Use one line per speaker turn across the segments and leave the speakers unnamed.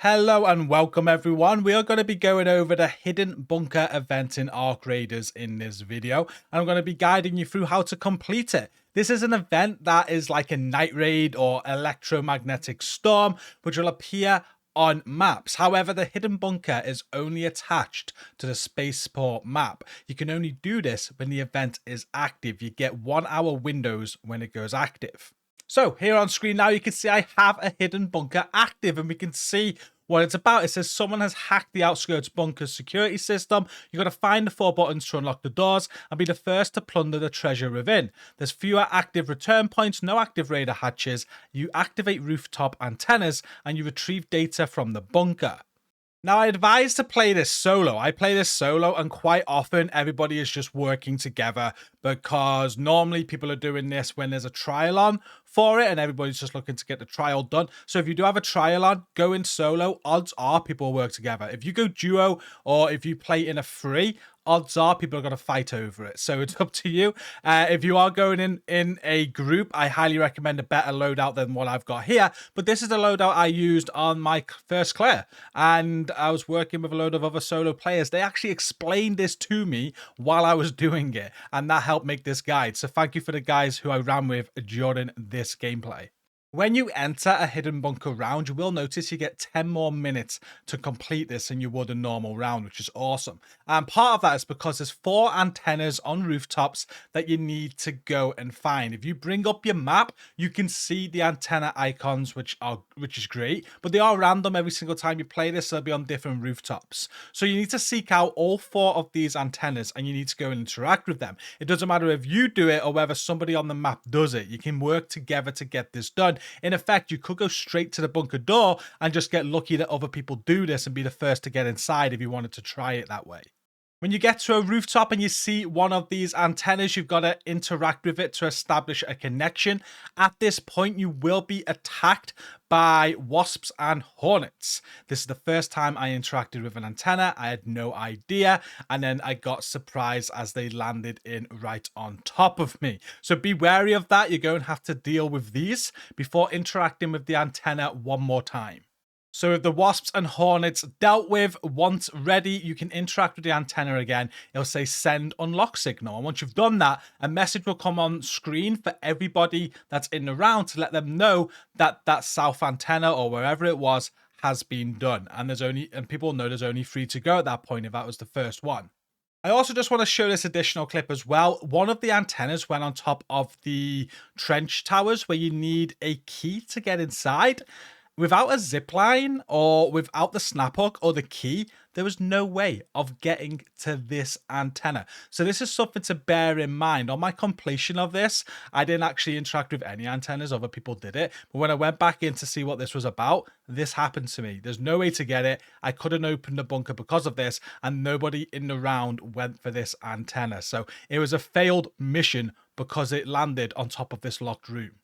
Hello and welcome everyone. We are going to be going over the hidden bunker event in Ark Raiders in this video, and I'm going to be guiding you through how to complete it. This is an event that is like a night raid or electromagnetic storm, which will appear on maps. However, the hidden bunker is only attached to the spaceport map. You can only do this when the event is active. You get 1 hour windows when it goes active. So here on screen now, you can see I have a hidden bunker active, and we can see what it's about. It says someone has hacked the outskirts bunker's security system. You got to find the 4 buttons to unlock the doors and be the first to plunder the treasure within. There's fewer active return points, no active radar hatches. You activate rooftop antennas and you retrieve data from the bunker. Now, I advise to play this solo. I play this solo, and quite often everybody is just working together because normally people are doing this when there's a trial on for it and everybody's just looking to get the trial done. So if you do have a trial on, go in solo. Odds are people will work together. If you go duo or if you play in a free, odds are people are going to fight over it. So it's up to you. If you are going in a group, I highly recommend a better loadout than what I've got here. But this is the loadout I used on my first clear. And I was working with a load of other solo players. They actually explained this to me while I was doing it. And that helped make this guide. So thank you for the guys who I ran with during this gameplay. When you enter a hidden bunker round, you will notice you get 10 more minutes to complete this than you would a normal round, which is awesome. And part of that is because there's 4 antennas on rooftops that you need to go and find. If you bring up your map, you can see the antenna icons, which is great, but they are random every single time you play this. So they'll be on different rooftops. So you need to seek out all 4 of these antennas and you need to go and interact with them. It doesn't matter if you do it or whether somebody on the map does it. You can work together to get this done. In effect, you could go straight to the bunker door and just get lucky that other people do this and be the first to get inside if you wanted to try it that way. When you get to a rooftop and you see one of these antennas, you've got to interact with it to establish a connection. At this point, you will be attacked by wasps and hornets. This is the first time I interacted with an antenna. I had no idea, and then I got surprised as they landed in right on top of me. So be wary of that. You're going to have to deal with these before interacting with the antenna one more time. So if the wasps and hornets dealt with, once ready, you can interact with the antenna again. It'll say send unlock signal. And once you've done that, a message will come on screen for everybody that's in the round to let them know that that south antenna or wherever it was has been done. And people know there's only 3 to go at that point if that was the first one. I also just want to show this additional clip as well. One of the antennas went on top of the trench towers where you need a key to get inside. Without a zip line or without the snap hook or the key, there was no way of getting to this antenna. So this is something to bear in mind. On my completion of this, I didn't actually interact with any antennas. Other people did it. But when I went back in to see what this was about, this happened to me. There's no way to get it. I couldn't open the bunker because of this, and nobody in the round went for this antenna. So it was a failed mission because it landed on top of this locked room.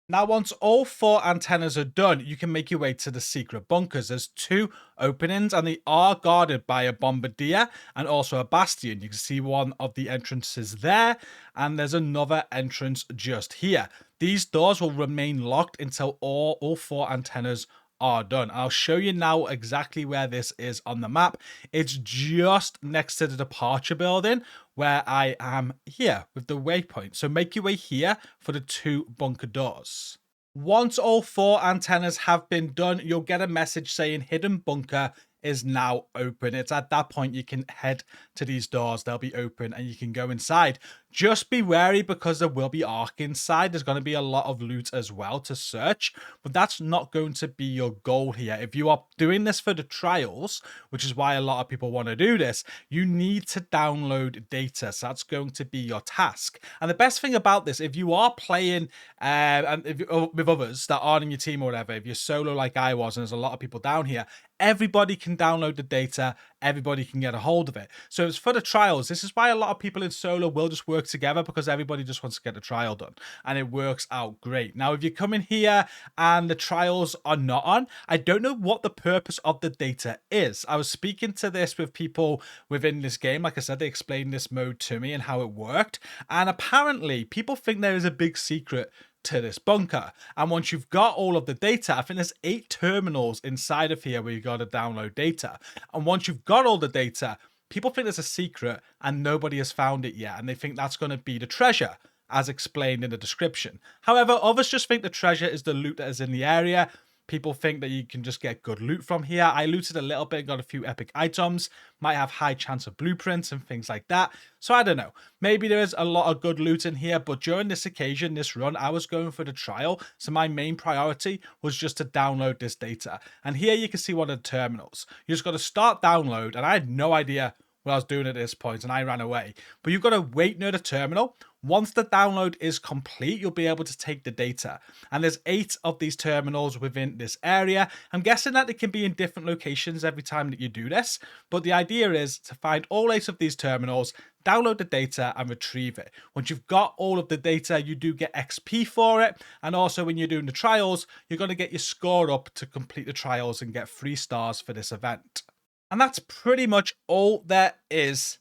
Now, once all 4 antennas are done, you can make your way to the secret bunkers. There's 2 openings and they are guarded by a bombardier and also a bastion. You can see one of the entrances there, and there's another entrance just here. These doors will remain locked until all 4 antennas are done. I'll show you now exactly where this is on the map. It's just next to the departure building where I am here with the waypoint. So make your way here for the 2 bunker doors. Once all 4 antennas have been done, you'll get a message saying hidden bunker is now open. It's at that point you can head to these doors. They'll be open and you can go inside. Just be wary because there will be Ark inside. There's going to be a lot of loot as well to search, but that's not going to be your goal here. If you are doing this for the trials, which is why a lot of people want to do this, you need to download data. So that's going to be your task. And the best thing about this, if you are playing with others that aren't in your team or whatever, if you're solo like I was, and there's a lot of people down here, everybody can download the data, everybody can get a hold of it. So it's for the trials. This is why a lot of people in solo will just work together, because everybody just wants to get the trial done, and it works out great. Now, if you come in here and the trials are not on, I don't know what the purpose of the data is. I was speaking to this with people within this game. Like I said, they explained this mode to me and how it worked, and apparently people think there is a big secret to this bunker. And once you've got all of the data, I think there's 8 terminals inside of here where you got to download data. And once you've got all the data, people think there's a secret and nobody has found it yet. And they think that's going to be the treasure, as explained in the description. However, others just think the treasure is the loot that is in the area. People think that you can just get good loot from here. I looted a little bit, got a few epic items, might have high chance of blueprints and things like that. So I don't know. Maybe there is a lot of good loot in here, but during this occasion, this run, I was going for the trial. So my main priority was just to download this data. And here you can see one of the terminals. You just got to start download, and I had no idea what I was doing at this point, and I ran away. But you've got to wait near the terminal. Once the download is complete, you'll be able to take the data. And there's 8 of these terminals within this area. I'm guessing that they can be in different locations every time that you do this. But the idea is to find all 8 of these terminals, download the data and retrieve it. Once you've got all of the data, you do get XP for it. And also when you're doing the trials, you're going to get your score up to complete the trials and get 3 stars for this event. And that's pretty much all there is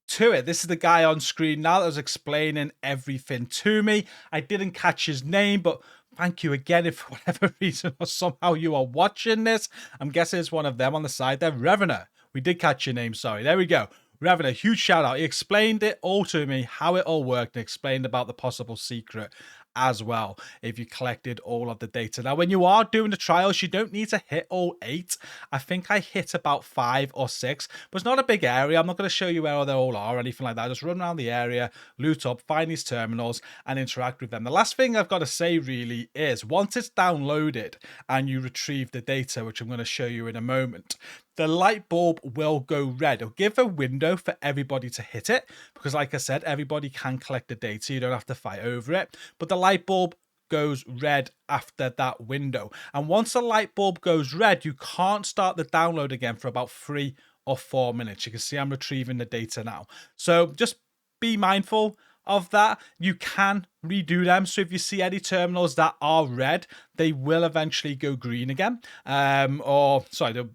to it. This is the guy on screen now that was explaining everything to me. I didn't catch his name, but thank you again if for whatever reason or somehow you are watching this. I'm guessing it's one of them on the side there. Revener. We did catch your name, sorry. There we go. Revener, huge shout out. He explained it all to me, how it all worked, and explained about the possible secret as well if you collected all of the data. Now, when you are doing the trials, you don't need to hit all 8. I think I hit about 5 or 6, but it's not a big area. I'm not going to show you where they all are or anything like that. Just run around the area, loot up, find these terminals, and interact with them. The last thing I've got to say really is once it's downloaded and you retrieve the data, which I'm going to show you in a moment, the light bulb will go red. It'll give a window for everybody to hit it because, like I said, everybody can collect the data. You don't have to fight over it. But the light bulb goes red after that window. And once the light bulb goes red, you can't start the download again for about 3 or 4 minutes. You can see I'm retrieving the data now. So just be mindful of that. You can redo them. So if you see any terminals that are red, they will eventually go green again. They'll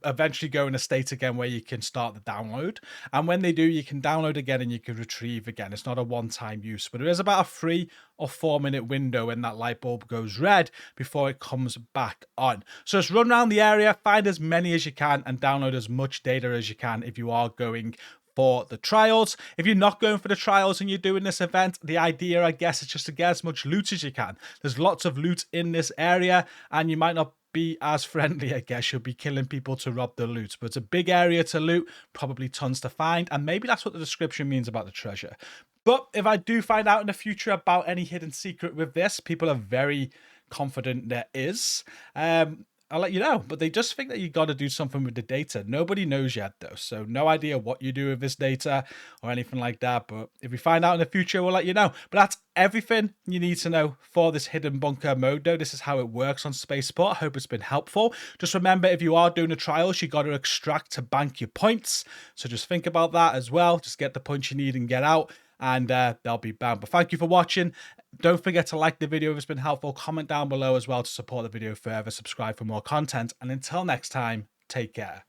eventually go in a state again where you can start the download. And when they do, you can download again and you can retrieve again. It's not a one-time use, but there is about a 3 or 4 minute window when that light bulb goes red before it comes back on. So just run around the area, find as many as you can, and download as much data as you can if you are going for the trials. If you're not going for the trials and you're doing this event, the idea, I guess, is just to get as much loot as you can. There's lots of loot in this area, and you might not be as friendly, I guess. You'll be killing people to rob the loot, but it's a big area to loot, probably tons to find, and maybe that's what the description means about the treasure. But if I do find out in the future about any hidden secret with this, people are very confident there is. I'll let you know, but they just think that you got to do something with the data. Nobody knows yet, though, so no idea what you do with this data or anything like that. But if we find out in the future, we'll let you know. But that's everything you need to know for this hidden bunker mode, though. This is how it works on Spaceport. I hope it's been helpful. Just remember, if you are doing the trials, you got to extract to bank your points. So just think about that as well. Just get the points you need and get out, and they'll be bound. But thank you for watching. Don't forget to like the video if it's been helpful. Comment down below as well to support the video further. Subscribe for more content. And until next time, take care.